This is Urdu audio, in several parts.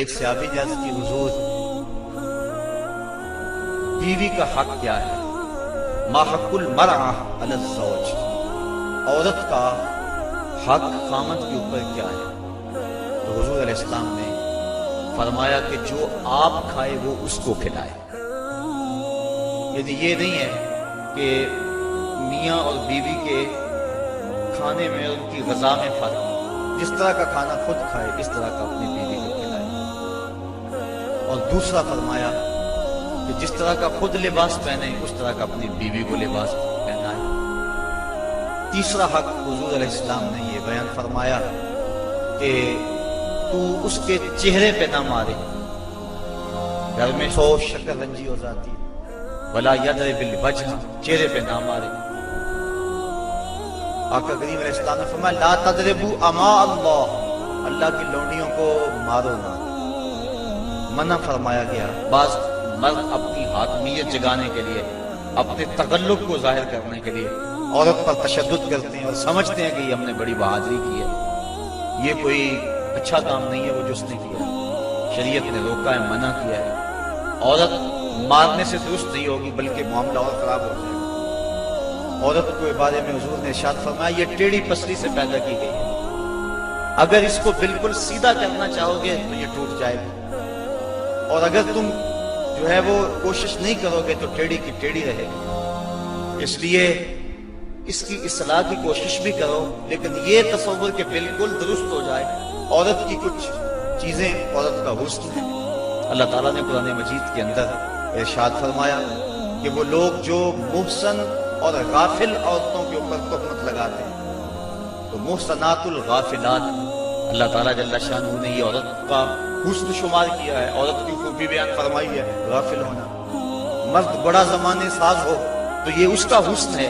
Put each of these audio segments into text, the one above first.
ایک صحابی نے عرض کی حضور بیوی کا حق کیا ہے؟ ما حق المرأة علی الزوج، عورت کا حق خامند کے اوپر کیا ہے؟ تو حضور علیہ السلام نے فرمایا کہ جو آپ کھائے وہ اس کو کھلائے۔ یعنی یہ نہیں ہے کہ میاں اور بیوی کے کھانے میں اور ان کی غذا میں فرق، جس طرح کا کھانا خود کھائے اس طرح کا اپنی بیوی کو کھلائے۔ اور دوسرا فرمایا کہ جس طرح کا خود لباس پہنے اس طرح کا اپنی بیوی کو لباس پہنائے۔ تیسرا حق حضور علیہ السلام نے یہ بیان فرمایا کہ تو اس کے چہرے پہ نہ مارے، گھر میں 100 شکل رنجی ہو جاتی ہے، ولا یضرب بالوجہ، چہرے پہ نہ مارے۔ آقا کریم علیہ السلام نے فرمایا لا تضربوا اماء اللہ، اللہ کی لونڈیوں کو مارو نہ، منع فرمایا گیا۔ بعض مرد اپنی حاکمیت جگانے کے لیے، اپنے تغلب کو ظاہر کرنے کے لیے عورت پر تشدد کرتے ہیں اور سمجھتے ہیں کہ یہ ہم نے بڑی بہادری کی ہے، یہ کوئی اچھا کام نہیں ہے وہ جو اس نے کیا ہے، شریعت نے روکا ہے، منع کیا ہے۔ عورت مارنے سے درست نہیں ہوگی بلکہ معاملہ اور خراب ہو جائے گا۔ عورت کو بارے میں حضور نے ارشاد فرمایا یہ ٹیڑھی پسلی سے پیدا کی گئی ہے، اگر اس کو بالکل سیدھا کرنا چاہو گے تو یہ ٹوٹ جائے گا، اور اگر تم جو ہے وہ کوشش نہیں کرو گے تو ٹیڑھی کی ٹیڑھی رہے گی۔ اس لیے اس کی اصلاح کی کوشش بھی کرو، لیکن یہ تصور کہ بالکل درست ہو جائے۔ عورت کی کچھ چیزیں عورت کا حسن ہے۔ اللہ تعالیٰ نے قرآن مجید کے اندر ارشاد فرمایا کہ وہ لوگ جو محسن اور غافل عورتوں کے اوپر تہمت لگاتے ہیں، تو محسنات الغافلات، اللہ تعالیٰ جل شانہ نے یہ عورت کا حسن شمار کیا ہے، عورت کی خوبی بیان فرمائی ہے، غافل ہونا۔ مرد بڑا زمانے ساز ہو تو یہ اس کا حسن ہے،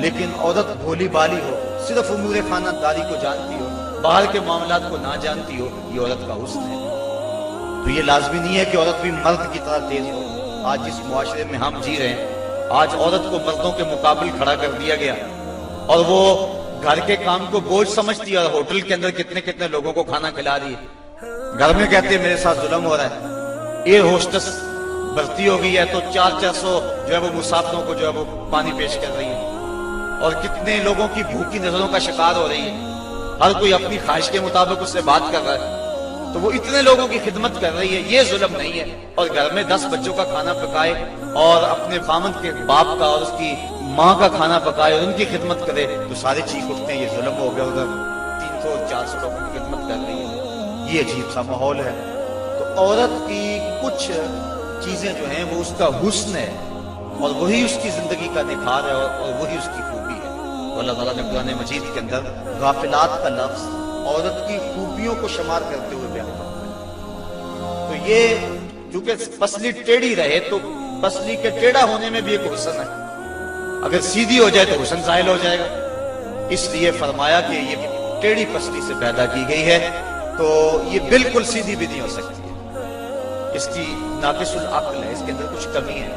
لیکن عورت بھولی بالی ہو، صرف امور خانہ داری کو جانتی ہو، باہر کے معاملات کو نہ جانتی ہو، یہ عورت کا حسن ہے۔ تو یہ لازمی نہیں ہے کہ عورت بھی مرد کی طرح تیز ہو۔ آج جس معاشرے میں ہم جی رہے ہیں، آج عورت کو مردوں کے مقابل کھڑا کر دیا گیا، اور وہ گھر کے کام کو بوجھ سمجھتی ہے، اور ہوٹل کے اندر کتنے کتنے لوگوں کو کھانا کھلا رہی ہے۔ گھر میں کہتے ہیں میرے ساتھ ظلم ہو رہا ہے، ایئر ہوسٹس بھرتی ہو گئی ہے تو 400 جو ہے وہ مسافروں کو جو ہے وہ پانی پیش کر رہی ہے، اور کتنے لوگوں کی بھوکی نظروں کا شکار ہو رہی ہے، ہر کوئی اپنی خواہش کے مطابق اس سے بات کر رہا ہے، تو وہ اتنے لوگوں کی خدمت کر رہی ہے، یہ ظلم نہیں ہے؟ اور گھر میں 10 بچوں کا کھانا پکائے اور اپنے خامند کے باپ کا اور اس کی ماں کا کھانا پکائے اور ان کی خدمت کرے تو سارے چیخ اٹھتے ہیں یہ ظلم ہو گیا، ادھر 300-400 لوگوں کی خدمت کر رہی ہے، یہ عجیب سا ماحول ہے۔ تو عورت کی کچھ چیزیں جو ہیں وہ اس کا حسن ہے، اور وہی اس کی زندگی کا نکھار ہے، اور وہی اس کی خوبی ہے۔ تو اللہ تعالیٰ نے قرآن مجید کے اندر غافلات کا لفظ عورت کی خوبیوں کو شمار کرتے ہوئے بیان کرتا ہے۔ تو یہ چونکہ پسلی ٹیڑھی رہے تو پسلی کے ٹیڑھا ہونے میں بھی ایک حسن ہے، اگر سیدھی ہو جائے تو حسن زائل ہو جائے گا، اس لیے فرمایا کہ یہ ٹیڑھی پسلی سے پیدا کی گئی ہے، تو یہ بالکل سیدھی بھی نہیں ہو سکتی ہے، اس کی ناقص العقل ہے، اس کے اندر کچھ کمی ہے۔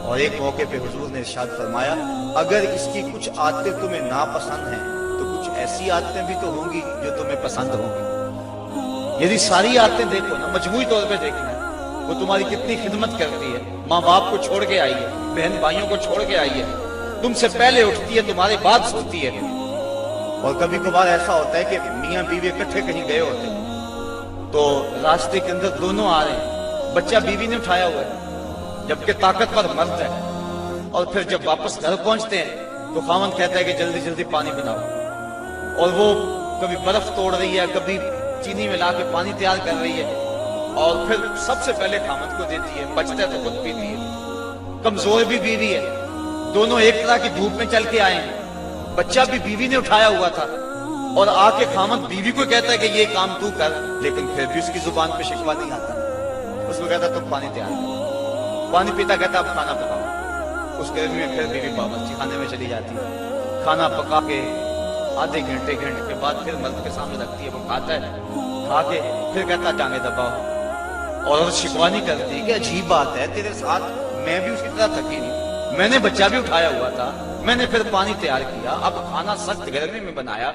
اور ایک موقع پہ حضور نے ارشاد فرمایا اگر اس کی کچھ عادتیں تمہیں ناپسند ہیں تو کچھ ایسی عادتیں بھی تو ہوں گی جو تمہیں پسند ہوں گی۔ یعنی ساری عادتیں دیکھو نا، مجموعی طور پہ دیکھنا ہے، وہ تمہاری کتنی خدمت کرتی ہے، ماں باپ کو چھوڑ کے آئی ہے، بہن بھائیوں کو چھوڑ کے آئی ہے، تم سے پہلے اٹھتی ہے، تمہارے بعد سوتی ہے۔ اور کبھی کبھار ایسا ہوتا ہے کہ میاں بیوی اکٹھے کہیں گئے ہوتے ہیں تو راستے کے اندر دونوں آ رہے ہیں، بچہ بیوی نے اٹھایا ہوا ہے جبکہ طاقتور مرد ہے، اور پھر جب واپس گھر پہنچتے ہیں تو خاوند کہتا ہے کہ جلدی جلدی پانی بناؤ، اور وہ کبھی برف توڑ رہی ہے، کبھی چینی ملا کے پانی تیار کر رہی ہے، اور پھر سب سے پہلے خاوند کو دیتی ہے، بچتا ہے تو خود پیتی ہے۔ کمزور بھی بیوی ہے، دونوں ایک طرح کی دھوپ میں چل کے آئے ہیں، بچہ بھی بیوی نے اٹھایا ہوا تھا، اور آ کے خاوند بیوی کو کہتا ہے کہ یہ کام تو کر، لیکن پھر بھی اس کی زبان پہ شکوہ نہیں آتا، اس کو کہتا تم پانی تیار کر، پانی پیتا کہتا اب کھانا پکاؤ، اس گرمی میں پھر بیوی باورچی خانے میں چلی جاتی ہے، کھانا پکا کے آدھے گھنٹے کے بعد پھر مرد کے سامنے رکھتی ہے، وہ کھاتا ہے، کھا کے پھر کہتا ٹانگیں دباؤ، اور شکوہ نہیں کرتی کہ عجیب بات ہے تیرے ساتھ میں بھی اسی طرح تھکی نہیں، میں نے بچہ بھی اٹھایا ہوا تھا، میں نے پھر پانی تیار کیا، اب کھانا سخت گرمی میں بنایا،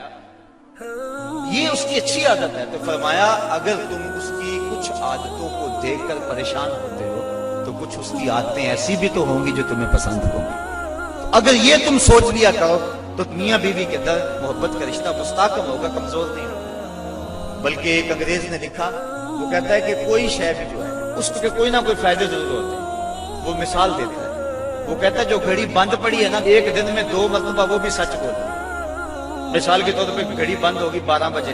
یہ اس کی اچھی عادت ہے۔ تو فرمایا اگر تم اس کی کچھ عادتوں کو دیکھ کر پریشان ہوتے ہو تو کچھ اس کی عادتیں ایسی بھی تو ہوں گی جو تمہیں پسند ہوں گی۔ اگر یہ تم سوچ لیا کرو تو میاں بیوی کے در محبت کا رشتہ مستحکم ہوگا، کمزور نہیں ہوگا۔ بلکہ ایک انگریز نے لکھا، وہ کہتا ہے کہ کوئی شے بھی جو ہے اس کے کوئی نہ کوئی فائدے ضرور ہوتے ہیں۔ وہ مثال دیتا ہے، وہ کہتا ہے جو گھڑی بند پڑی ہے نا، ایک دن میں 2 مرتبہ وہ بھی سچ بولتی ہے۔ مثال کے طور پہ گھڑی بند ہوگی 12 بجے،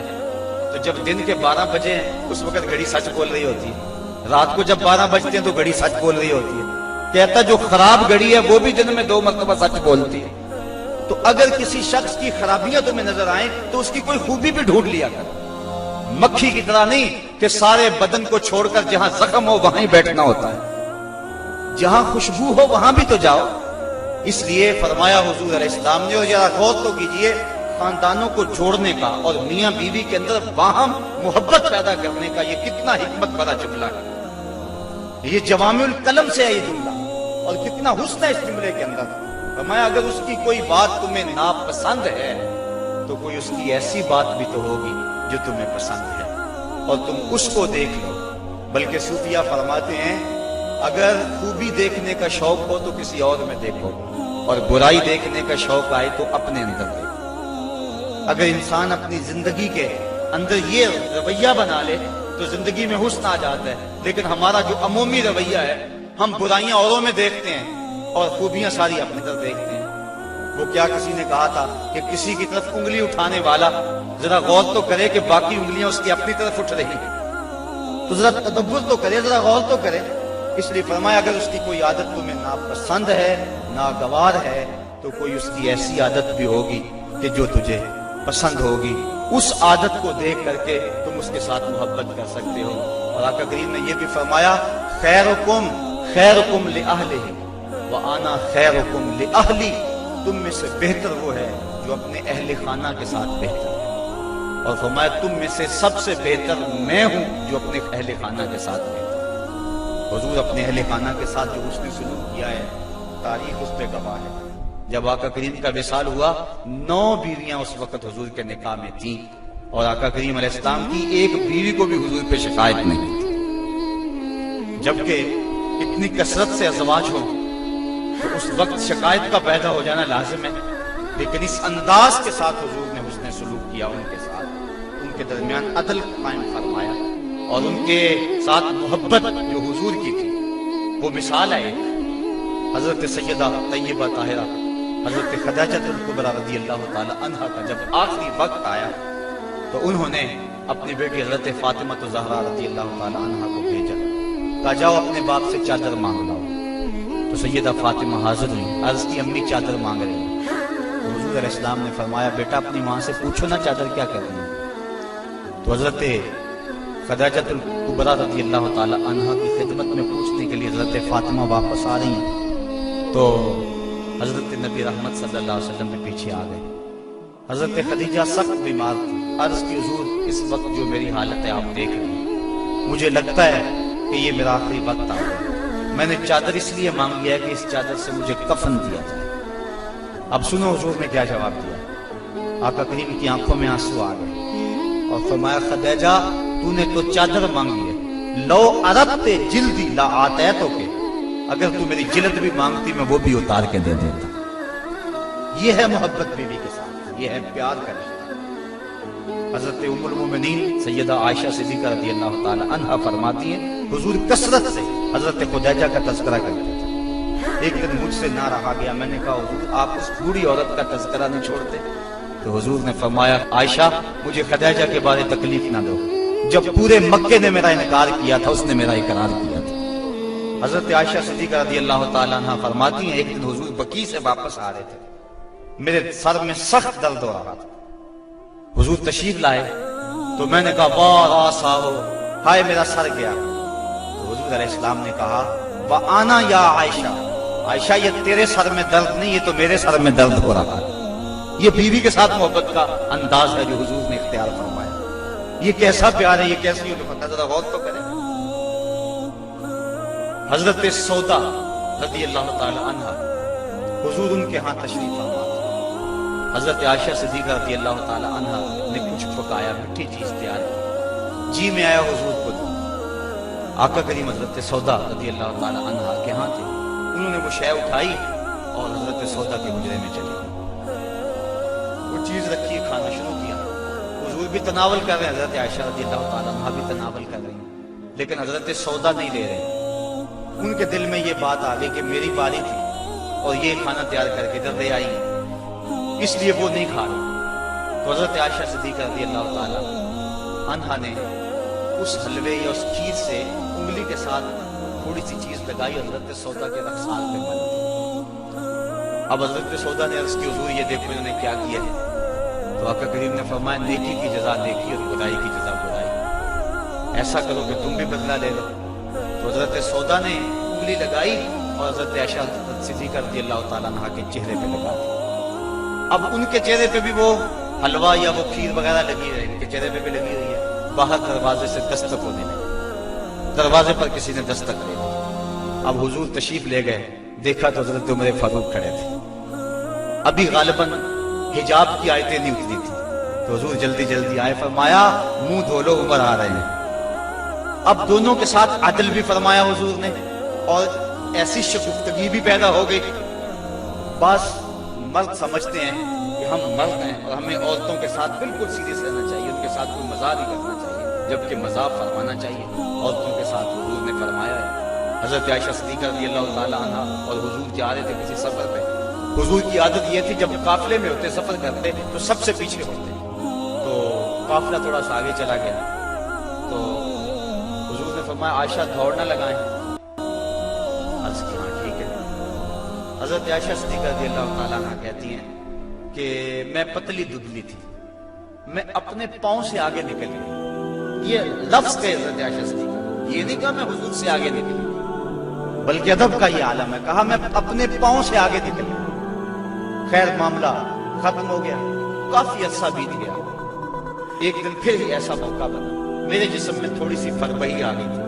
تو جب دن کے 12 بجے ہیں اس وقت گھڑی سچ بول رہی ہوتی ہے، رات کو جب 12 بجتے ہیں تو گھڑی سچ بول رہی ہوتی ہے۔ کہتا جو خراب گھڑی ہے وہ بھی دن میں 2 مرتبہ سچ بولتی ہے۔ تو اگر کسی شخص کی خرابیاں تمہیں نظر آئیں تو اس کی کوئی خوبی بھی ڈھونڈ لیا کر، مکھی کی طرح نہیں کہ سارے بدن کو چھوڑ کر جہاں زخم ہو وہاں ہی بیٹھنا ہوتا ہے، جہاں خوشبو ہو وہاں بھی تو جاؤ۔ اس لیے فرمایا حضور علیہ السلام نے، اور ذرا غور تو کیجئے، خاندانوں کو جوڑنے کا اور میاں بیوی کے اندر باہم محبت پیدا کرنے کا یہ کتنا حکمت بھرا جملہ ہے۔ یہ جوامع الکلم سے ہے یہ جملہ، اور کتنا حسن ہے اس جملے کے اندر۔ فرمایا اگر اس کی کوئی بات تمہیں ناپسند ہے تو کوئی اس کی ایسی بات بھی تو ہوگی جو تمہیں پسند ہے، اور تم اس کو دیکھ لو۔ بلکہ صوفیہ فرماتے ہیں اگر خوبی دیکھنے کا شوق ہو تو کسی اور میں دیکھو، اور برائی دیکھنے کا شوق آئے تو اپنے اندر دیکھو۔ اگر انسان اپنی زندگی کے اندر یہ رویہ بنا لے تو زندگی میں حسن آ جاتا ہے، لیکن ہمارا جو عمومی رویہ ہے، ہم برائیاں اوروں میں دیکھتے ہیں اور خوبیاں ساری اپنی طرف دیکھتے ہیں۔ وہ کیا کسی نے کہا تھا کہ کسی کی طرف انگلی اٹھانے والا ذرا غور تو کرے کہ باقی انگلیاں اس کی اپنی طرف اٹھ رہی ہیں، تو ذرا تدبر تو کرے، ذرا غور تو کرے۔ اس لیے فرمایا اگر اس کی کوئی عادت تمہیں ناپسند ہے، ناگوار ہے، تو کوئی اس کی ایسی عادت بھی ہوگی کہ جو تجھے پسند ہوگی۔ اس عادت کو دیکھ کر کے تم اس کے ساتھ محبت کر سکتے ہو۔ اور آقا کریم نے یہ بھی فرمایا خیرکم خیرکم لأہلہ وَأَنَا خیرکم لأہلی، تم میں سے بہتر وہ ہے جو اپنے اہل خانہ کے ساتھ بہتر ہے، اور فرمایا تم میں سے سب سے بہتر میں ہوں جو اپنے اہل خانہ کے ساتھ بہتر ہے۔ حضور اپنے اہل خانہ کے ساتھ جو اس نے سلوک کیا ہے تاریخ اس پہ گواہ ہے۔ جب آقا کریم کا وصال ہوا 9 بیویاں اس وقت حضور کے نکاح میں تھیں، اور آقا کریم علیہ السلام کی ایک بیوی کو بھی حضور پہ شکایت نہیں تھی۔ جبکہ اتنی کثرت سے ازواج ہوں تو اس وقت شکایت کا پیدا ہو جانا لازم ہے، لیکن اس انداز کے ساتھ حضور نے حسن سلوک کیا ان کے ساتھ، ان کے درمیان عدل قائم فرمایا، اور ان کے ساتھ محبت جو حضور کی تھی وہ مثال ہے۔ حضرت سیدہ طیبہ طاہرہ حضرت خدیجہ الکبریٰ رضی اللہ تعالی عنہا کا جب آخری وقت آیا تو انہوں نے اپنی بیٹی حضرت فاطمہ الزہرا رضی اللہ تعالی عنہا کو بھیجا، کہا جاؤ اپنے باپ سے چادر مانگ لاؤ۔ تو سیدہ فاطمہ حاضر ہوئی، عرض کی امی چادر مانگ رہی ہیں۔ تو حضور علیہ السلام نے فرمایا بیٹا اپنی ماں سے پوچھو نا چادر کیا کر رہی ہے۔ تو حضرت خدیجہ الکبریٰ رضی اللہ تعالی عنہا کی خدمت میں پوچھنے کے لیے حضرت فاطمہ واپس آ رہی ہیں، تو حضرت نبی رحمت صلی اللہ علیہ وسلم بھی پیچھے آ گئے۔ حضرت خدیجہ سخت بیمار تھی، عرض کی حضور اس وقت جو میری حالت ہے آپ دیکھ رہے ہیں، مجھے لگتا ہے کہ یہ میرا آخری وقت آ گیا، میں نے چادر اس لیے مانگ لیا کہ اس چادر سے مجھے کفن دیا جائے۔ اب سنو حضور نے کیا جواب دیا۔ آقا کریم کی آنکھوں میں آنسو آ گئے اور فرمایا خدیجہ تو نے تو چادر مانگی ہے، لو عربت جلدی لا آتیتک، اگر تو میری جلد بھی مانگتی میں وہ بھی اتار کے دے دیتا۔ یہ ہے محبت بیوی کے ساتھ، یہ ہے پیار کا رشتہ۔ حضرت ام المومنین سیدہ عائشہ صدیقہ رضی اللہ تعالی عنہا فرماتی ہیں حضور کثرت سے حضرت خدیجہ کا تذکرہ کرتے تھے۔ ایک دن مجھ سے نہ رہا گیا، میں نے کہا حضور آپ اس بوڑھی عورت کا تذکرہ نہیں چھوڑتے؟ تو حضور نے فرمایا عائشہ مجھے خدیجہ کے بارے تکلیف نہ دو، جب پورے مکے نے میرا انکار کیا تھا اس نے میرا اقرار کیا تھا۔ حضرت عائشہ صدیقہ رضی اللہ تعالی عنہا فرماتی ہیں ایک دن حضور بقیع سے واپس آ رہے تھے، میرے سر میں سخت درد ہو رہا تھا، حضور تشریف لائے تو میں نے کہا واہ آسا ہو، ہائے میرا سر گیا۔ تو حضور علیہ السلام نے کہا وَأَنَا یا عائشہ، عائشہ یہ تیرے سر میں درد نہیں، یہ تو میرے سر میں درد ہو رہا ہے۔ یہ بیوی کے ساتھ محبت کا انداز ہے جو حضور نے اختیار فرمایا۔ یہ کیسا پیار ہے، یہ کیسی الفت ہے، ذرا غور تو کریں۔ حضرت سودا رضی اللہ تعالی عنہا حضور ان کے ہاں تشریف فرما تھے، حضرت عائشہ صدیقہ رضی اللہ تعالی عنہا نے کچھ پکایا، میٹھی چیز تیار کی، جی میں آیا حضور کو دوں۔ آقا کریم حضرت سودا رضی اللہ تعالی عنہا کے ہاں تھے، انہوں نے وہ شے اٹھائی اور حضرت سودا کے حجرے میں چلی گئی، وہ چیز رکھی، کھانا شروع کیا، حضور بھی تناول کر رہے ہیں، حضرت عائشہ رضی اللہ تعالی عنہا بھی تناول کر رہی ہیں، لیکن حضرت سودا نہیں لے رہے۔ ان کے دل میں یہ بات آ گئی کہ میری باری تھی اور یہ کھانا تیار کر کے ادھر لے آئی ہیں، اس لیے وہ نہیں کھا رہی۔ تو حضرت عائشہ صدیقہ رضی اللہ تعالی عنہا نے اس حلوے یا اس کھیر سے انگلی کے ساتھ تھوڑی سی چیز لگائی، حضرت سودا کے رخسار پہ مل دی۔ اب حضرت سودا نے عرض کی حضور یہ دیکھو انہوں نے کیا کیا ہے۔ تو آقا کریم نے فرمایا نیکی کی جزا نیکی اور برائی کی جزا برائی، ایسا کرو کہ تم بھی بدلہ لے لو۔ تو حضرت سودا نے انگلی لگائی اور حضرت عائشہ صدیقہ رضی اللہ تعالیٰ عنہ کے چہرے پہ لگا دی۔ اب ان کے چہرے پہ بھی وہ حلوہ یا وہ کھیر وغیرہ لگی ہے، ان کے چہرے پہ بھی لگی ہوئی ہے۔ باہر دروازے سے دستک ہونے لگی، دروازے پر کسی نے دستک لے لی۔ اب حضور تشریف لے گئے، دیکھا تو حضرت عمر فاروق کھڑے تھے، ابھی غالباً حجاب کی آیتیں نہیں اتری تھی، تو حضور جلدی جلدی آئے، فرمایا منہ دھو لو عمر آ رہے ہیں۔ اب دونوں کے ساتھ عدل بھی فرمایا حضور نے، اور ایسی شگفتگی بھی پیدا ہو گئی۔ بعض مرد سمجھتے ہیں کہ ہم مرد ہیں اور ہمیں عورتوں کے ساتھ بالکل سیریس رہنا چاہیے، ان کے ساتھ کوئی مزاح نہیں کرنا چاہیے، جبکہ مزاح فرمانا چاہیے عورتوں کے ساتھ۔ حضور نے فرمایا ہے، حضرت عائشہ صدیقہ رضی اللہ تعالیٰ عنہ اور حضور جا رہے تھے کسی سفر پہ، حضور کی عادت یہ تھی جب قافلے میں ہوتے سفر کرتے تو سب سے پیچھے ہوتے، تو قافلہ تھوڑا سا آگے چلا گیا تو حضور نے فرمایا عائشہ دوڑ نہ لگائیں، عرض کی ہاں ٹھیک ہے۔ حضرت عائشہ صدیقہ رضی اللہ تعالیٰ عنہ کہتی ہیں کہ میں پتلی دبلی تھی، میں اپنے پاؤں سے آگے نکل گئی، یہ لفظ کہ حضرت عائشہ صدیقہ، یہ نہیں کہا میں حضور سے آگے نکلی، بلکہ ادب کا یہ عالم ہے، کہا میں اپنے پاؤں سے آگے نکل گئی۔ خیر معاملہ ختم ہو گیا، کافی عرصہ بیت گیا، ایک دن پھر ہی ایسا موقع بنا، میرے جسم میں تھوڑی سی فربہی آ گئی تھی،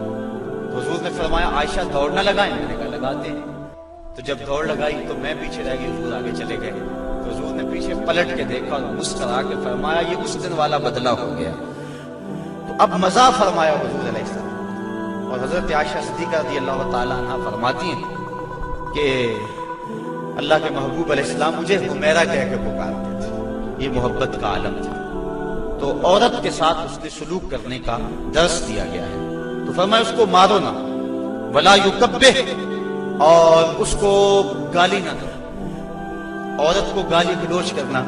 تو حضور نے فرمایا عائشہ دوڑ نہ لگائیں، میں نے کہا لگاتے ہیں۔ تو جب دوڑ لگائی تو میں پیچھے رہ گئی، حضور آگے چلے گئے، تو حضور نے پیچھے پلٹ کے دیکھا اور مسکرا کے فرمایا یہ اس دن والا بدلہ ہو گیا۔ تو اب مزہ فرمایا حضور علیہ السلام، اور حضرت عائشہ صدیقہ رضی اللہ تعالیٰ عنہ فرماتی ہیں کہ اللہ کے محبوب علیہ السلام مجھے حمیرہ کہہ کے پکارتے تھے، یہ محبت کا عالم تھا۔ تو عورت کے ساتھ اس نے سلوک کرنے کا درس دیا گیا ہے، تو فرمایا اس کو مارو نہ، ولا یکبہ، اور اس کو گالی نہ دو۔ عورت کو گالی گلوچ کرنا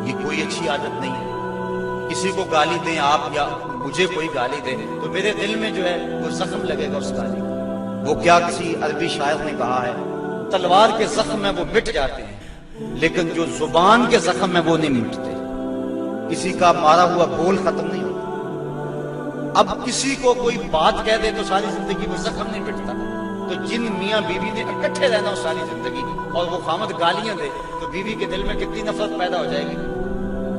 یہ کوئی اچھی عادت نہیں ہے، کسی کو گالی دیں آپ یا مجھے کوئی گالی دے تو میرے دل میں جو ہے وہ زخم لگے گا اس گالی کا۔ وہ کیا کسی عربی شاعر نے کہا ہے، تلوار کے زخم ہیں وہ مٹ جاتے ہیں لیکن جو زبان کے زخم ہیں وہ نہیں مٹتے، کسی کا مارا ہوا بول ختم نہیں ہوتا۔ اب کسی کو کوئی بات کہہ دے تو ساری زندگی وہ زخم نہیں مٹتا، تو جن میاں بیوی نے اکٹھے رہنا ہو ساری زندگی اور وہ خامد گالیاں دے تو بیوی کے دل میں کتنی نفرت پیدا ہو جائے گی،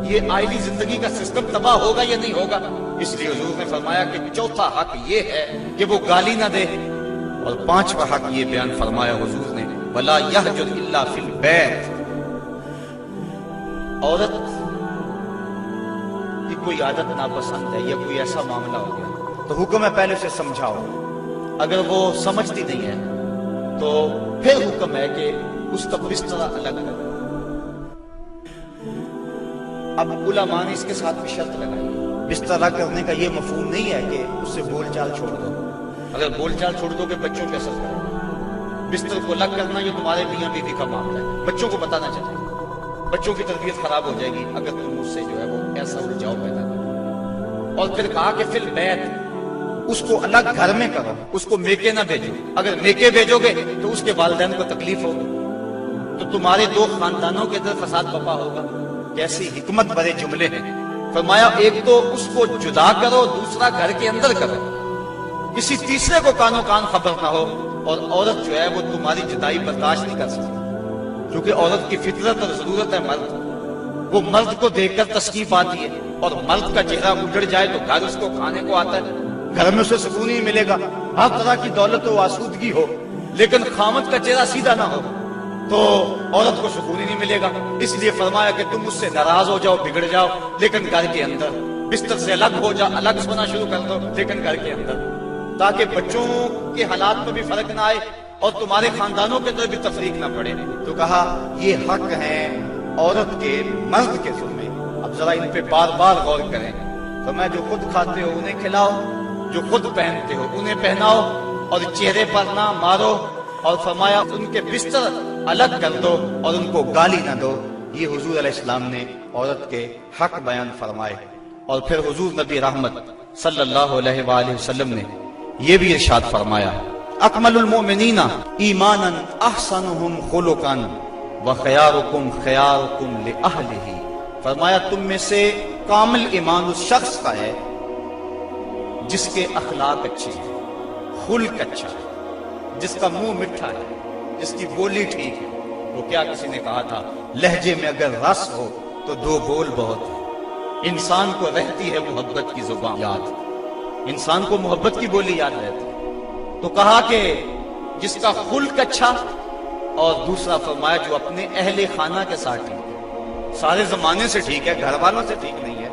یہ آئلی زندگی کا سسٹم تباہ ہوگا یا نہیں ہوگا۔ اس لیے حضور نے فرمایا کہ چوتھا حق یہ ہے کہ وہ گالی نہ دے، اور پانچواں حق یہ بیان فرمایا حضور نے وَلَا يَحْجُرْ إِلَّا فِي الْبَيْتِ، عورت کی کوئی عادت ناپسند ہے یا کوئی ایسا معاملہ ہو گیا تو حکم ہے پہلے سے سمجھاؤ، اگر وہ سمجھتی نہیں ہے تو پھر حکم ہے کہ اس کا بستر الگ کرو۔ اب علماء نے اس کے ساتھ بھی شرط لگائی، بستر الگ کرنے کا یہ مفہوم نہیں ہے کہ اس سے بول چال چھوڑ دو، اگر بول چال چھوڑ دو کہ بچوں پہ اثر کرے گا۔ بستر کو الگ کرنا یہ تمہارے میاں بیوی کا معاملہ ہے، بچوں کو پتہ نہ چلے، بچوں کی تربیت خراب ہو جائے گی اگر تم اس سے جو ہے وہ ایسا الجھاؤ پیدا کرو۔ اور پھر کہا کہ فی البیت، اس کو الگ گھر میں کرو، اس کو میکے نہ بھیجو، اگر میکے بھیجو گے تو اس کے والدین کو تکلیف ہوگی، تو تمہارے دو خاندانوں کے اندر فساد برپا ہوگا۔ کیسی حکمت بھرے جملے ہیں۔ فرمایا ایک تو اس کو جدا کرو، دوسرا گھر کے اندر کرو، کسی تیسرے کو کانوں کان خبر نہ ہو، اور عورت جو ہے وہ تمہاری جدائی برداشت نہیں کر سکتی، کیونکہ عورت کی فطرت اور ضرورت ہے مرد، وہ مرد کو دیکھ کر تسکیف آتی ہے، اور مرد کا چہرہ اجڑ جائے تو گھر اس کو کھانے کو آتا ہے، گھر میں اسے سکون نہیں ملے گا، ہر طرح کی دولت و آسودگی ہو لیکن خامد کا چہرہ سیدھا نہ ہو تو عورت کو سکون ہی نہیں ملے گا۔ اس لیے فرمایا کہ تم اس سے ناراض ہو جاؤ، بگڑ جاؤ، لیکن گھر کے اندر بستر سے الگ ہو جاؤ، الگ سونا شروع کر دو لیکن گھر کے اندر۔ تاکہ بچوں کے حالات میں بھی فرق نہ آئے اور تمہارے خاندانوں کے اندر بھی تفریق نہ پڑے. تو کہا یہ حق ہے عورت کے مرد کے ذمے. اب ذرا ان پہ بار بار غور کریں. فرمایا جو خود کھاتے ہو انہیں کھلاؤ, جو خود پہنتے ہو انہیں پہناؤ, اور چہرے پر نہ مارو, اور فرمایا ان کے بستر الگ کر دو اور ان کو گالی نہ دو. یہ حضور علیہ السلام نے عورت کے حق بیان فرمائے. اور پھر حضور نبی رحمت صلی اللہ علیہ وآلہ وسلم نے یہ بھی ارشاد فرمایا اکمل المؤمنین ایمانا احسنهم خلقا وخیارکم خیارکم لأہلہ. فرمایا تم میں سے کامل ایمان اس شخص کا ہے جس کے اخلاق اچھے ہیں, خلق اچھا ہے, جس کا منہ میٹھا ہے, جس کی بولی ٹھیک ہے. وہ کیا کسی نے کہا تھا, لہجے میں اگر رس ہو تو دو بول بہت ہے. انسان کو رہتی ہے محبت کی زبان یاد, انسان کو محبت کی بولی یاد رہتی ہے. تو کہا کہ جس کا خلق اچھا, اور دوسرا فرمایا جو اپنے اہل خانہ کے ساتھ ٹھیک ہے. سارے زمانے سے ٹھیک ہے, گھر والوں سے ٹھیک نہیں ہے,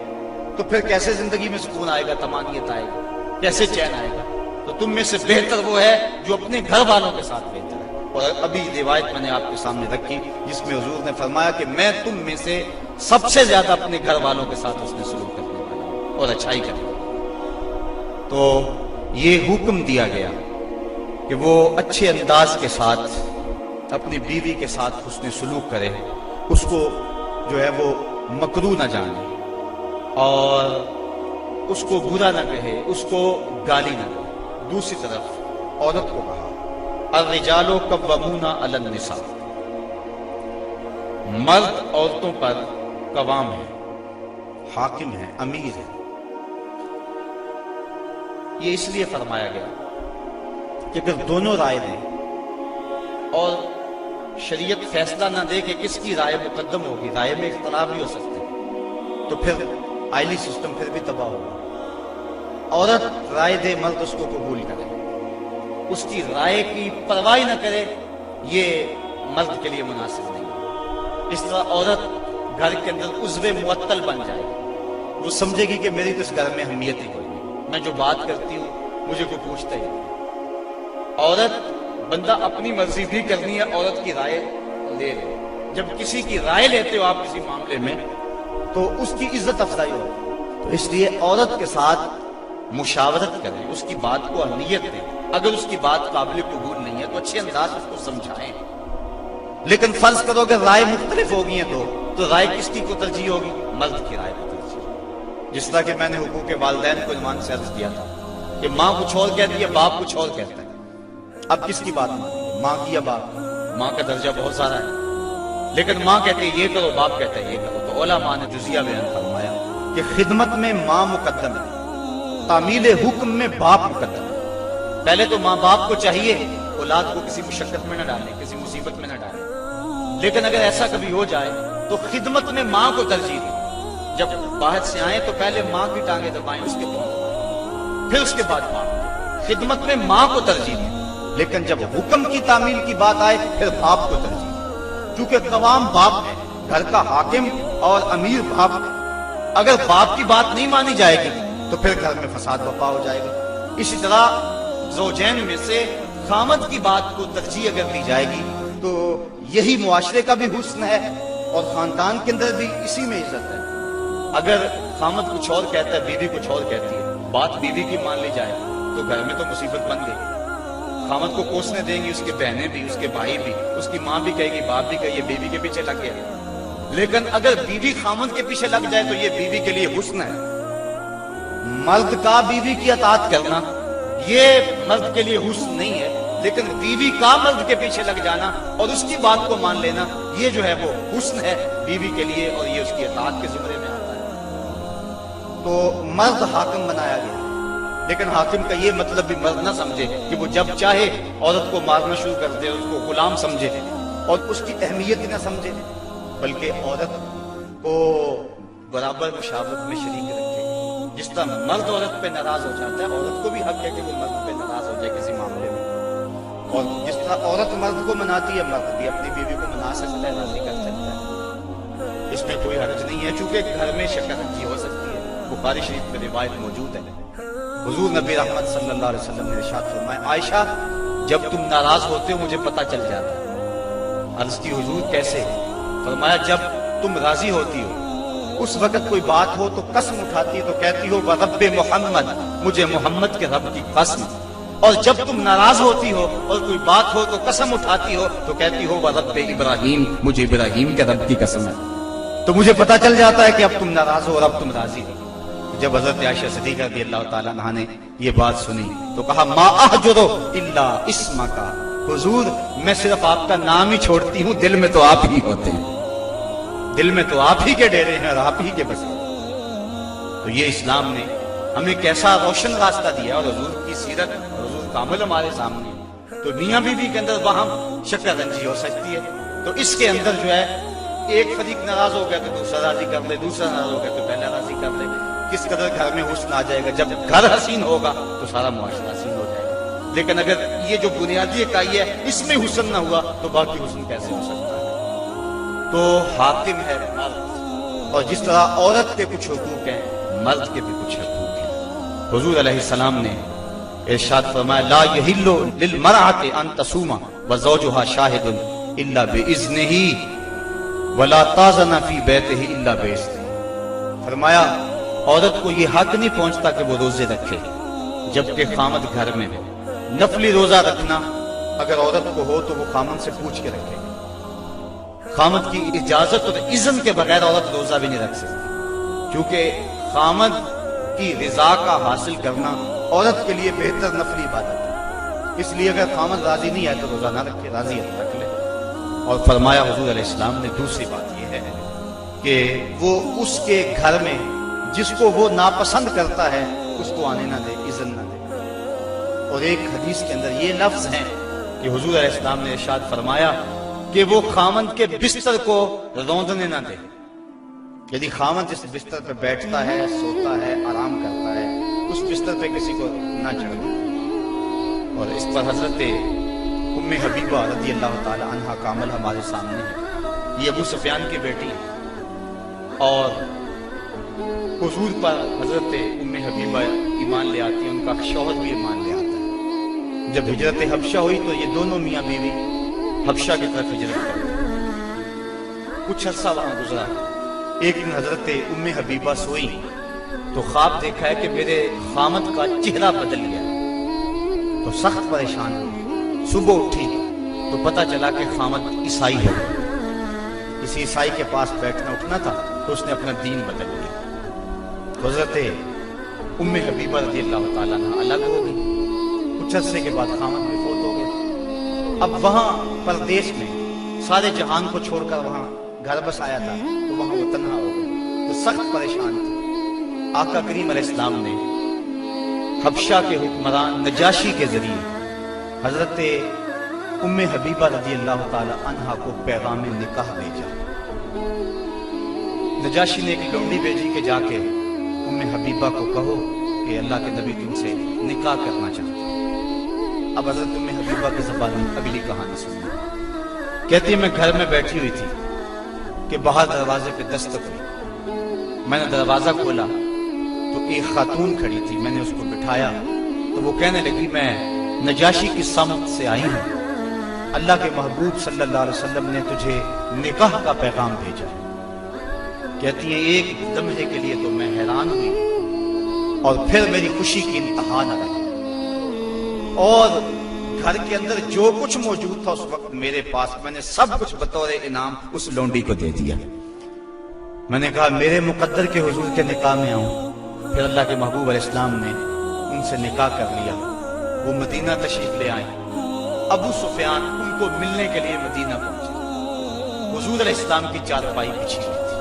تو پھر کیسے زندگی میں سکون آئے گا, طمانینت آئے گا, کیسے چین آئے گا؟ تو تم میں سے بہتر وہ ہے جو اپنے گھر والوں کے ساتھ بہتر ہے. اور ابھی روایت میں نے آپ کے سامنے رکھی جس میں حضور نے فرمایا کہ میں تم میں سے سب سے زیادہ اپنے گھر والوں کے ساتھ اس نے سلوک کرنے والا ہوں اور اچھائی کرنے والا. تو یہ حکم دیا گیا کہ وہ اچھے انداز کے ساتھ اپنی بیوی کے ساتھ حسن سلوک کرے, اس کو جو ہے وہ مکروہ نہ جانے اور اس کو برا نہ کہے, اس کو گالی نہ دے. دوسری طرف عورت کو کہا الرجال قوامون علی النساء, مرد عورتوں پر قوام ہے, حاکم ہے, امیر ہے. یہ اس لیے فرمایا گیا کہ اگر دونوں رائے دیں اور شریعت فیصلہ نہ دے کہ کس کی رائے مقدم ہوگی, رائے میں اختلاف بھی ہو سکتے ہیں, تو پھر آئلی سسٹم پھر بھی تباہ ہوگا. عورت رائے دے, مرد اس کو قبول کرے, اس کی رائے کی پرواہ نہ کرے, یہ مرد کے لیے مناسب نہیں. اس طرح عورت گھر کے اندر عضو معطل بن جائے گی, وہ سمجھے گی کہ میری تو اس گھر میں اہمیت ہی کوئی نہیں, میں جو بات کرتی ہوں مجھے کوئی پوچھتا ہی نہیں. عورت بندہ اپنی مرضی بھی کرنی ہے, عورت کی رائے لے لے. جب کسی کی رائے لیتے ہو آپ کسی معاملے میں تو اس کی عزت افزائی ہوتی. تو اس لیے عورت کے ساتھ مشاورت کریں, اس کی بات کو اہمیت دیں. اگر اس کی بات قابل قبول نہیں ہے تو اچھے انداز اس کو سمجھائیں. لیکن فرض کرو کہ رائے مختلف ہوگی ہیں تو رائے کس کی کو ترجیح ہوگی؟ مرد کی رائے کو ترجیح. جس طرح کہ میں نے حقوق والدین کو عنوان سے عرض کیا تھا کہ ماں کچھ اور کہتی ہے, باپ کچھ اور کہتا ہے. اب کس کی بات مانیں, ماں کی یا باپ؟ ماں کا درجہ بہت سارا ہے, لیکن ماں کہتے ہیں یہ کرو, باپ کہتا ہے یہ کرو. تو علماء نے جزیہ بیان فرمایا کہ خدمت میں ماں مقدم ہے, تعمیل حکم میں باپ مقدم ہے. پہلے تو ماں باپ کو چاہیے اولاد کو کسی مشقت میں نہ ڈالیں, کسی مصیبت میں نہ ڈالیں. لیکن اگر ایسا کبھی ہو جائے تو خدمت میں ماں کو ترجیح دیں. جب باہر سے آئیں تو پہلے ماں کی ٹانگیں دبائیں, اس کے پاؤں دبائیں, پھر اس کے بعد باپ. خدمت میں ماں کو ترجیح دیں. لیکن جب حکم کی تعمیل کی بات آئے پھر باپ کو ترجیح دیں, کیونکہ قوام باپ ہے, گھر کا حاکم اور امیر باپ ہے. اگر باپ کی بات نہیں مانی جائے گی تو پھر گھر میں فساد برپا ہو جائے گا. اسی طرح زوجین میں سے خامد کی بات کو ترجیح اگر دی جائے گی تو یہی معاشرے کا بھی حسن ہے اور خاندان کے اندر بھی اسی میں عزت ہے. اگر خامد کچھ اور کہتا ہے, بیوی کچھ اور کہتی ہے, بات بیوی کی مان لی جائے تو گھر میں تو مصیبت بن گئی. خامد کو کوسنے دیں گی اس کی بہنیں بھی, اس کے بھائی بھی, اس کی ماں بھی کہے گی, باپ بھی کہے یہ بیوی کے پیچھے لگ گیا. لیکن اگر بیوی خامد کے پیچھے لگ جائے تو یہ بیوی کے لیے حسن ہے. مرد کا بیوی کی اطاعت کرنا یہ مرد کے لیے حسن نہیں ہے, لیکن بیوی کا مرد کے پیچھے لگ جانا اور اس کی بات کو مان لینا یہ جو ہے وہ حسن ہے بیوی کے لیے, اور یہ اس کی اطاعت کے زمرے میں آتا ہے. تو مرد حاکم بنایا گیا, لیکن حاکم کا یہ مطلب بھی مرد نہ سمجھے کہ وہ جب چاہے عورت کو مارنا شروع کر دے, اس کو غلام سمجھے اور اس کی اہمیت نہ سمجھے, بلکہ عورت کو برابر مشاورت میں شریک رکھے. جس طرح مرد عورت پہ ناراض ہو جاتا ہے, عورت کو بھی حق ہے کہ وہ مرد پہ ناراض ہو جائے کسی معاملے میں. اور جس طرح عورت مرد کو مناتی ہے, مرد بھی اپنی بیوی کو منا سکتا ہے, راضی کر سکتا ہے. اس میں کوئی حرج نہیں ہے, چونکہ گھر میں شکر رنجی ہو سکتی ہے. بخاری شریف میں روایت موجود ہے حضور نبی رحمت صلی اللہ علیہ وسلم نے ارشاد فرمایا عائشہ جب تم ناراض ہوتے ہو مجھے پتہ چل جاتا ہے۔ عرض کی حضور کیسے؟ فرمایا جب تم راضی ہوتی ہو اس وقت کوئی بات ہو تو قسم اٹھاتی تو کہتی ہو رب محمد، مجھے محمد کے رب کی قسم، اور جب تم ناراض ہوتی ہو اور کوئی بات ہو تو قسم اٹھاتی ہو تو کہتی ہو رب ابراہیم، مجھے ابراہیم کے رب کی قسم ہے۔ تو مجھے پتہ چل جاتا ہے کہ اب تم ناراض ہو اور اب تم راضی ہو۔ جب حضرت عائشہ صدیقہ رضی اللہ تعالیٰ عنہا نے یہ بات سنی تو کہا ما احجرو الا اسمک، حضور میں صرف آپ کا نام ہی چھوڑتی ہوں، دل میں تو آپ ہی ہوتے ہیں، دل میں تو آپ ہی کے ڈیرے ہیں اور آپ ہی کے بسے۔ تو یہ اسلام نے ہمیں کیسا روشن راستہ دیا، اور حضور کی سیرت، حضور کامل ہمارے سامنے۔ تو میاں بیوی کے اندر وہم شکر رنجی ہو سکتی ہے، تو اس کے اندر جو ہے ایک فریق ناراض ہو گیا تو دوسرا راضی کر لے، دوسرا ناراض ہو گیا تو پہلا راضی کر لے۔ کس قدر گھر میں حسن آ جائے گا، جب گھر حسین ہوگا تو سارا معاشرہ حسین ہو جائے گا۔ لیکن اگر یہ جو بنیادی اکائی ہے اس میں حسن نہ ہوا تو باقی حسن کیسے ہو سکتا ہے؟ تو حاکم ہے مرد، اور جس طرح عورت کے کچھ حقوق ہیں مرد کے بھی کچھ حقوق ہیں۔ حضور علیہ السلام نے ارشاد فرمایا لا یحل للمرأۃ ان تصوم وزوجها شاہد الا باذنہ ولا تاذن فی بیتہ الا باذنہ۔ فرمایا عورت کو یہ حق نہیں پہنچتا کہ وہ روزے رکھے جبکہ خامد گھر میں ہو۔ نفلی روزہ رکھنا اگر عورت کو ہو تو وہ خامد سے پوچھ کے رکھے، خامد کی اجازت اور اذن کے بغیر عورت روزہ بھی نہیں رکھ سکتی، کیونکہ خامد کی رضا کا حاصل کرنا عورت کے لیے بہتر نفلی عبادت ہے۔ اس لیے اگر خامد راضی نہیں ہے تو روزہ نہ رکھے، راضی ہے تو رکھ لے۔ اور فرمایا حضور علیہ السلام نے دوسری بات یہ ہے کہ وہ اس کے گھر میں جس کو وہ ناپسند کرتا ہے اس کو آنے نہ دے، اذن نہ دے۔ اور ایک حدیث کے اندر یہ لفظ ہیں کہ حضور علیہ السلام نے ارشاد فرمایا کہ وہ خامند کے بستر کو روندنے نہ دے، یعنی خامند جس بستر پہ بیٹھتا ہے، سوتا ہے، آرام کرتا ہے، اس بستر پہ کسی کو نہ چڑھ دے۔ اور اس پر حضرت ام حبیبہ رضی اللہ تعالی عنہا کامل ہمارے سامنے ہے، یہ ابو سفیان کی بیٹی ہے، اور حضور پر حضرت ام حبیبہ ایمان لے آتی ہے، ان کا شوہر بھی ایمان لے آتا ہے۔ جب ہجرت حبشہ ہوئی تو یہ دونوں میاں بیوی حبشہ کی طرف ہجرت کر گئے۔ کچھ عرصہ وہاں گزرا، ایک دن حضرت ام حبیبہ سوئی تو خواب دیکھا ہے کہ میرے خامد کا چہرہ بدل گیا، تو سخت پریشان ہوئی۔ صبح اٹھی تو پتہ چلا کہ خامد عیسائی ہے، کسی عیسائی کے پاس بیٹھنا اٹھنا تھا تو اس نے اپنا دین بدل لیا۔ حضرت ام حبیبہ رضی اللہ تعالیٰ عنہ الگ ہو گئی، کچھ عرصے کے بعد خامد بھی فوت ہو گئے۔ اب وہاں پردیس میں سارے جہان کو چھوڑ کر وہاں گھر بس آیا تھا تو وہاں وہ تنہا ہو گئی، تو سخت پریشان تھی۔ آقا کریم علیہ السلام نے حبشہ کے حکمران نجاشی کے ذریعے حضرت ام حبیبہ رضی اللہ تعالی عنہا کو پیغام نکاح بھیجا۔ نجاشی نے ایک لومڑی بھیجی کہ جا کے ام حبیبہ کو کہو کہ اللہ کے نبی تم سے نکاح کرنا چاہتے ہیں۔ اب حضرت ام حبیبہ کی زبان میں اگلی کہانی سنی، کہتی ہے میں گھر میں بیٹھی ہوئی تھی کہ باہر دروازے پہ دستک ہوئی، میں نے دروازہ کھولا تو ایک خاتون کھڑی تھی، میں نے اس کو بٹھایا تو وہ کہنے لگی میں نجاشی کی سمت سے آئی ہوں، اللہ کے محبوب صلی اللہ علیہ وسلم نے تجھے نکاح کا پیغام بھیجا۔ کہتی ہے ایک لمحے کے لیے تو میں حیران ہوئی اور پھر میری خوشی کی انتہا نہ رہی، اور گھر کے اندر جو کچھ موجود تھا اس وقت میرے پاس، میں نے سب کچھ بطور انعام اس لونڈی کو دے دیا۔ میں نے کہا میرے مقدر کے حضور کے نکاح میں آؤں۔ پھر اللہ کے محبوب علیہ السلام نے ان سے نکاح کر لیا، وہ مدینہ تشریف لے آئے۔ ابو سفیان ان کو ملنے کے لیے مدینہ پہنچے، حضور علیہ السلام کی چارپائی بچھی ہوئی تھی،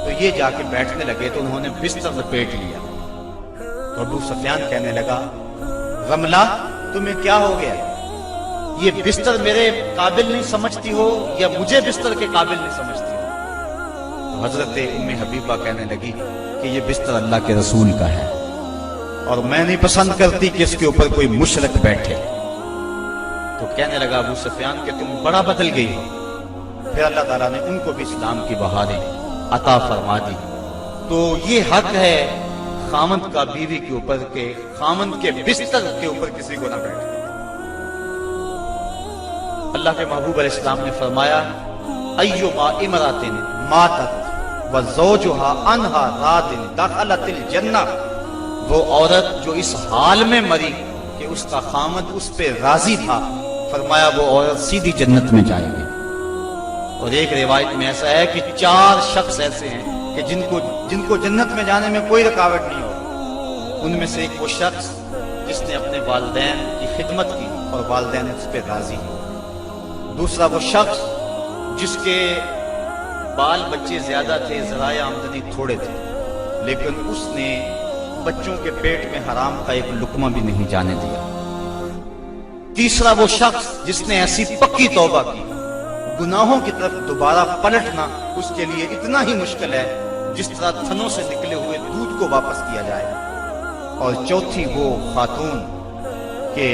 تو یہ جا کے بیٹھنے لگے تو انہوں نے بستر لپیٹ لیا، تو ابو سفیان کہنے لگا رملہ تمہیں کیا ہو گیا، یہ بستر میرے قابل نہیں سمجھتی ہو یا مجھے بستر کے قابل نہیں سمجھتی ہو؟ تو حضرت ام حبیبہ کہنے لگی کہ یہ بستر اللہ کے رسول کا ہے اور میں نہیں پسند کرتی کہ اس کے اوپر کوئی مشرک بیٹھے۔ تو کہنے لگا ابو سفیان کہ تم بڑا بدل گئی ہو۔ پھر اللہ تعالیٰ نے ان کو بھی اسلام کی بہاریں عطا فرما دی۔ تو یہ حق ہے خامند کا بیوی کے اوپر کے خامند کے بستر کے اوپر کسی کو نہ بیٹھے۔ اللہ کے محبوب علیہ السلام نے فرمایا ایما امرأۃ ماتت وزوجها عنها راض دخلت الجنہ، وہ عورت جو اس حال میں مری کہ اس کا خامند اس پہ راضی تھا، فرمایا وہ عورت سیدھی جنت میں جائے گی۔ اور ایک روایت میں ایسا ہے کہ 4 شخص ایسے ہیں کہ جن کو جنت میں جانے میں کوئی رکاوٹ نہیں ہو۔ ان میں سے ایک وہ شخص جس نے اپنے والدین کی خدمت کی اور والدین اس پہ راضی ہیں۔ دوسرا وہ شخص جس کے بال بچے زیادہ تھے، ذرائع آمدنی تھوڑے تھے، لیکن اس نے بچوں کے پیٹ میں حرام کا ایک لقمہ بھی نہیں جانے دیا۔ تیسرا وہ شخص جس نے ایسی پکی توبہ کی، گناہوں کی طرف دوبارہ پلٹنا اس کے لیے اتنا ہی مشکل ہے جس طرح تھنوں سے نکلے ہوئے دودھ کو واپس کیا جائے۔ اور چوتھی وہ خاتون کہ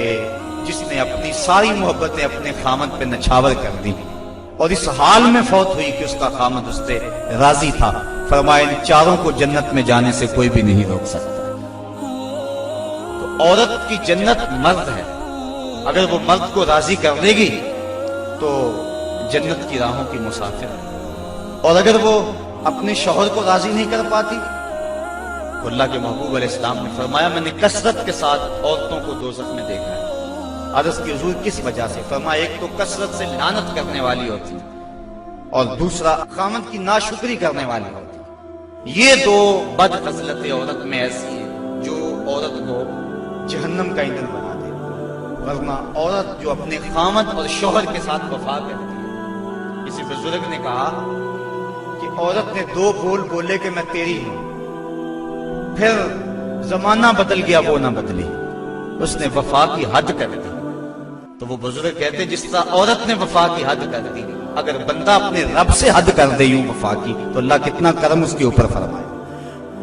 جس نے اپنی ساری محبتیں اپنے خامند پہ نچھاور کر دی اور اس حال میں فوت ہوئی کہ اس کا خامند اس سے راضی تھا، فرمایا ان 4 کو جنت میں جانے سے کوئی بھی نہیں روک سکتا۔ تو عورت کی جنت مرد ہے، اگر وہ مرد کو راضی کر دے گی تو جنت کی راہوں کی مسافر ہے، اور اگر وہ اپنے شوہر کو راضی نہیں کر پاتی تو اللہ کے محبوب علیہ السلام نے فرمایا میں نے کثرت کے ساتھ عورتوں کو دوزخ میں دیکھا ہے۔ عرض کی حضور کس وجہ سے؟ فرمایا ایک تو کثرت سے لعنت کرنے والی ہوتی اور دوسرا خامند کی ناشکری کرنے والی ہوتی۔ یہ 2 بد خصلتیں عورت میں ایسی ہیں جو عورت کو جہنم کا ایندھن بنا دے۔ ورنہ عورت جو اپنے خامند اور شوہر کے ساتھ وفا کرتی ہے، کسی بزرگ نے کہا کہ عورت نے 2 بول بولے کہ میں تیری ہوں، پھر زمانہ بدل گیا وہ نہ بدلی، اس نے وفا کی حد کر دی۔ تو وہ بزرگ کہتے جس طرح عورت نے وفا کی حد کر دی، اگر بندہ اپنے رب سے حد کر دے یوں وفا کی تو اللہ کتنا کرم اس کے اوپر فرمائے۔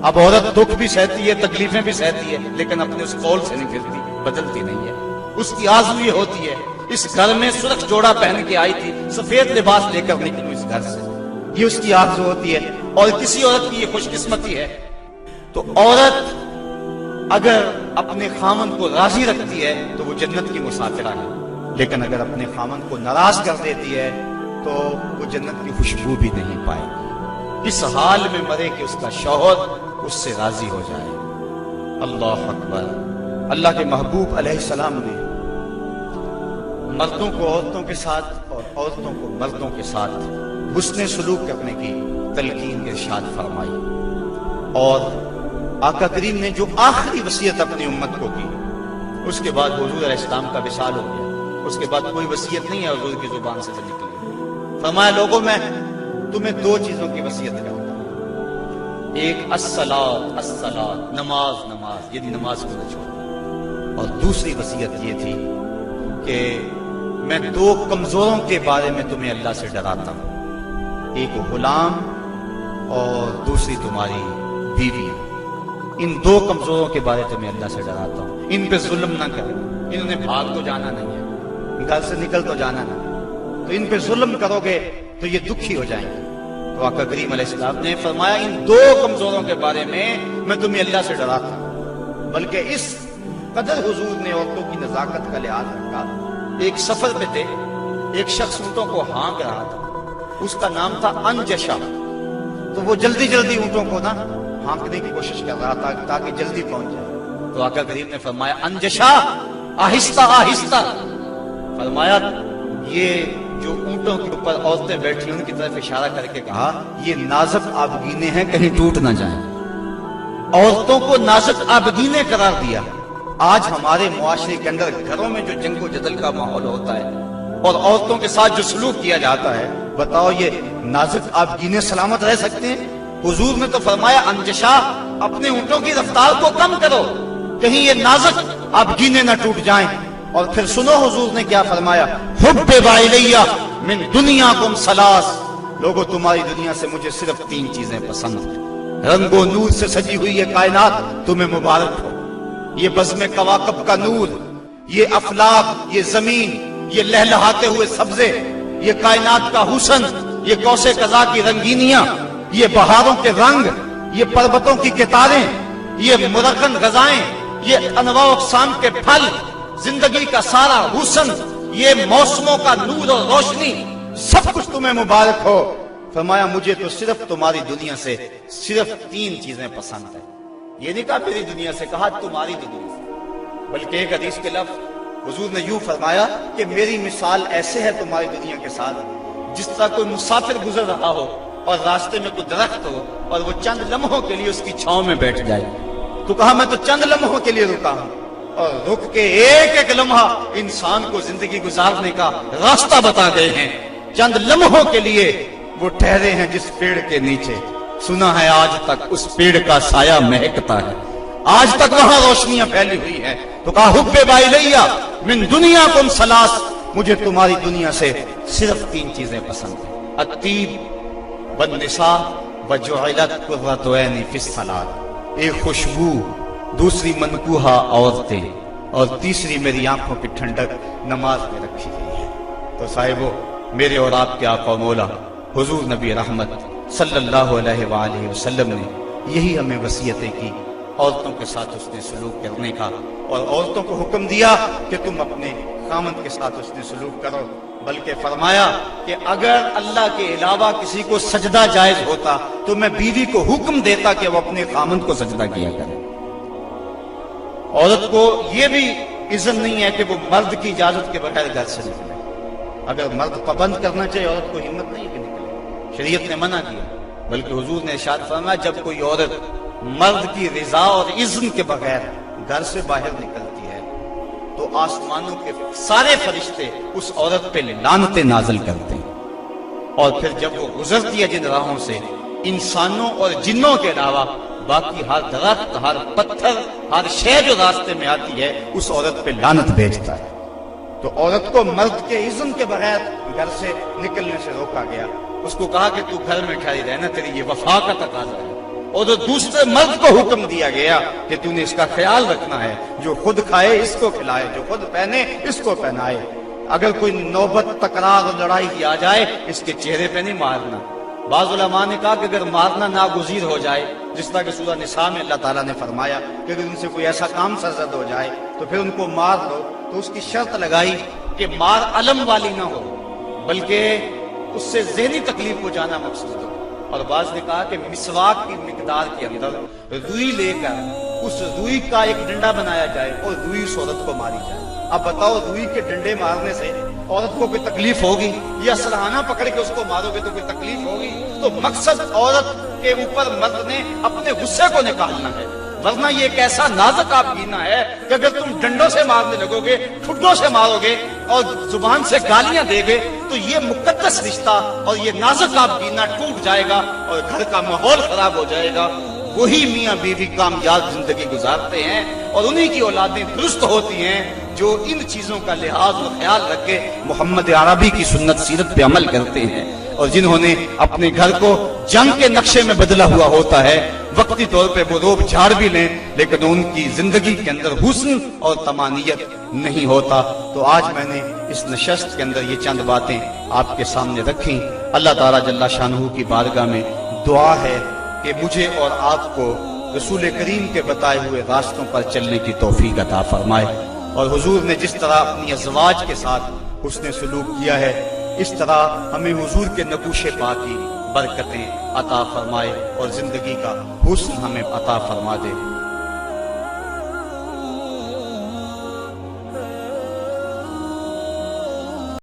اب عورت دکھ بھی سہتی ہے، تکلیفیں بھی سہتی ہے، لیکن اپنے اس قول سے نہیں پھرتی، بدلتی نہیں ہے۔ اس کی آرزو یہ ہوتی ہے اس گھر میں سرخ جوڑا پہن کے آئی تھی، سفید لباس لے کر نکلوں اس گھر سے، یہ اس کی آرزو ہوتی ہے۔ اور کسی عورت کی یہ خوش قسمتی ہے۔ تو عورت اگر اپنے خامند کو راضی رکھتی ہے تو وہ جنت کی مسافرہ ہے، لیکن اگر اپنے خامند کو ناراض کر دیتی ہے تو وہ جنت کی خوشبو بھی نہیں پائے گی۔ اس حال میں مرے کہ اس کا شوہر اس سے راضی ہو جائے۔ اللہ اکبر۔ اللہ کے محبوب علیہ السلام نے مردوں کو عورتوں کے ساتھ اور عورتوں کو مردوں کے ساتھ حسن سلوک کرنے کی تلقین ارشاد فرمائی، اور آقا کریم نے جو آخری وصیت اپنی امت کو کی، اس کے بعد حضور علیہ السلام کا وصال ہو گیا، اس کے بعد کوئی وصیت نہیں ہے حضور کی زبان سے نکلی۔ فرمایا لوگوں میں تمہیں 2 چیزوں کی وصیت کرتا ہوں، ایک الصلاۃ الصلاۃ، نماز نماز، یعنی نماز کو نہ چھوڑو، اور دوسری وصیت یہ تھی کہ میں 2 کمزوروں کے بارے میں تمہیں اللہ سے ڈراتا ہوں، ایک غلام اور دوسری تمہاری بیوی۔ ان 2 کمزوروں کے بارے تمہیں اللہ سے ڈراتا ہوں، ان پہ ظلم نہ کرو، انہوں نے بھاگ تو جانا نہیں ہے، گھر سے نکل تو جانا نہیں، تو ان پہ ظلم کرو گے تو یہ دکھی ہو جائیں گے۔ تو آقا کریم علیہ السلام نے فرمایا ان 2 کمزوروں کے بارے میں تمہیں اللہ سے ڈراتا ہوں۔ بلکہ اس قدر حضور نے عورتوں کی نزاکت کا لحاظ رکھا۔ ایک سفر پہ تھے، ایک شخص اونٹوں کو ہانک رہا تھا، اس کا نام تھا انجشا، تو وہ جلدی جلدی اونٹوں کو نا ہانکنے کی کوشش کر رہا تھا تاکہ جلدی پہنچ جائے۔ تو آقا کریم نے فرمایا انجشا آہستہ آہستہ، فرمایا یہ جو اونٹوں کے اوپر عورتیں بیٹھی ان کی طرف اشارہ کر کے کہا یہ نازک آبگینے ہیں، کہیں ٹوٹ نہ جائیں۔ عورتوں کو نازک آبگینے قرار دیا۔ آج ہمارے معاشرے کے اندر گھروں میں جو جنگ و جدل کا ماحول ہوتا ہے اور عورتوں کے ساتھ جو سلوک کیا جاتا ہے، بتاؤ یہ نازک آبگینے سلامت رہ سکتے ہیں؟ حضور نے تو فرمایا انجشا اپنے اونٹوں کی رفتار کو کم کرو، کہیں یہ نازک آبگینے نہ ٹوٹ جائیں۔ اور پھر سنو حضور نے کیا فرمایا، حبب الیہ من دنیاکم ثلاث، لوگوں تمہاری دنیا سے مجھے صرف 3 چیزیں پسند ہیں۔ رنگ و نور سے سجی ہوئی یہ کائنات تمہیں مبارک ہو، یہ بزم کواکب کا نور، یہ افلاک، یہ زمین، یہ لہلہاتے ہوئے سبزے، یہ کائنات کا حسن، یہ کوس قزا کی رنگینیاں، یہ بہاروں کے رنگ، یہ پربتوں کی کتاریں، یہ مرغن غذائیں، یہ انواع و اقسام کے پھل، زندگی کا سارا حسن، یہ موسموں کا نور اور روشنی، سب کچھ تمہیں مبارک ہو۔ فرمایا مجھے تو صرف تمہاری دنیا سے صرف 3 چیزیں پسند ہیں۔ یہ نہیں کہا میری دنیا سے، کہا تمہاری دنیا سے۔ بلکہ ایک حدیث کے لفظ حضور نے یوں فرمایا کہ میری مثال ایسے ہے تمہاری دنیا کے ساتھ، جس طرح کوئی مسافر گزر رہا ہو اور راستے میں کوئی درخت ہو اور وہ چند لمحوں کے لیے اس کی چھاؤں میں بیٹھ جائے۔ تو کہا میں تو چند لمحوں کے لیے رکا ہوں، اور رک کے ایک ایک لمحہ انسان کو زندگی گزارنے کا راستہ بتا گئے ہیں۔ چند لمحوں کے لیے وہ ٹھہرے ہیں جس پیڑ کے نیچے، سنا ہے آج تک اس پیڑ کا سایہ مہکتا ہے، آج تک وہاں روشنیاں پھیلی ہوئی ہیں۔ تو کہا حب بالیہ من دنیاکم ثلاث، مجھے تمہاری دنیا سے صرف 3 چیزیں پسند ہیں، الطیب والنساء وجعلت قرۃ عینی فی الصلاۃ، ایک خوشبو، دوسری منکوحہ عورتیں، اور تیسری میری آنکھوں کی ٹھنڈک نماز میں رکھی گئی ہے۔ تو صاحبو، میرے اور آپ کے آقا و مولا حضور نبی رحمت صلی اللہ علیہ وآلہ وسلم نے یہی ہمیں وصیتیں کی، عورتوں کے ساتھ اس نے سلوک کرنے کا، اور عورتوں کو حکم دیا کہ تم اپنے خامند کے ساتھ اس نے سلوک کرو، بلکہ فرمایا کہ اگر اللہ کے علاوہ کسی کو سجدہ جائز ہوتا تو میں بیوی کو حکم دیتا کہ وہ اپنے خامند کو سجدہ کیا کرے۔ عورت کو یہ بھی اذن نہیں ہے کہ وہ مرد کی اجازت کے بغیر گھر سے نکلے۔ اگر مرد پابند کرنا چاہے، عورت کو ہمت نہیں کہ نکلے، شریعت نے منع کیا، بلکہ حضور نے ارشاد فرمایا جب کوئی عورت مرد کی رضا اور اذن کے بغیر گھر سے باہر نکلتی ہے تو آسمانوں کے سارے فرشتے اس عورت پہ لعنتیں نازل کرتے ہیں، اور پھر جب وہ گزرتی ہے جن راہوں سے، انسانوں اور جنوں کے علاوہ باقی ہر درخت، ہر پتھر، ہر شے جو راستے میں آتی ہے اس عورت پہ لعنت بھیجتا ہے۔ تو عورت کو مرد کے اذن کے بغیر گھر سے نکلنے سے روکا گیا، اس کو کہا کہ تو گھر میں ٹھہری رہنا، تیری یہ وفا کا تقاضا ہے۔ اور تو دوسرے مرد کو حکم دیا گیا کہ تو نے اس کا خیال رکھنا ہے، جو خود کھائے اس کو کھلائے، جو خود پہنے اس کو پہنائے، اگر کوئی نوبت تکرار اور لڑائی کی آ جائے اس کے چہرے پہ نہیں مارنا۔ بعض علماء نے کہا کہ اگر مارنا ناگزیر ہو جائے، جس طرح کہ سورہ نساء میں اللہ تعالیٰ نے فرمایا کہ اگر ان سے کوئی ایسا کام سرزد ہو جائے تو پھر ان کو مار دو، تو اس کی شرط لگائی کہ مار علم والی نہ ہو، بلکہ اس سے ذہنی تکلیف کو جانا مقصود ہو۔ اور بعض نے کہا کہ مسواک کی مقدار کے اندر روئی لے کر اس روئی کا ایک ڈنڈا بنایا جائے اور روئی اس عورت کو ماری جائے۔ اب بتاؤ، روئی کے ڈنڈے مارنے سے عورت کو کوئی تکلیف ہوگی، یا سلحانہ پکڑ کے اس کو مارو گے تو کوئی تکلیف ہوگی؟ تو مقصد عورت کے اوپر مرد نے اپنے غصے کو نکالنا ہے، ورنہ یہ ایک ایسا نازک آپ گینا ہے کہ اگر تم ڈنڈوں سے مارنے لگو گے، ٹھڈوں سے مارو گے اور زبان سے گالیاں دے گے تو یہ مقدس رشتہ اور یہ نازک آپ گینا ٹوٹ جائے گا اور گھر کا ماحول خراب ہو جائے گا۔ وہی میاں بیوی کامیاب زندگی گزارتے ہیں اور انہی کی اولادیں درست ہوتی ہیں جو ان چیزوں کا لحاظ و خیال رکھ کے محمد عربی کی سنت سیرت پہ عمل کرتے ہیں، اور جنہوں نے اپنے گھر کو جنگ کے نقشے میں بدلا ہوا ہوتا ہے، وقتی طور پہ وہ روب جھاڑ بھی لیں لیکن ان کی زندگی کے اندر حسن اور طمانیت نہیں ہوتا۔ تو آج میں نے اس نشست کے اندر یہ چند باتیں آپ کے سامنے رکھیں۔ اللہ تعالیٰ جل شانہ کی بارگاہ میں دعا ہے کہ مجھے اور آپ کو رسول کریم کے بتائے ہوئے راستوں پر چلنے کی توفیق عطا فرمائے، اور حضور نے جس طرح اپنی ازواج کے ساتھ حسن سلوک کیا ہے اس طرح ہمیں حضور کے نقوش پا کی برکتیں عطا فرمائے اور زندگی کا حسن ہمیں عطا فرما دے۔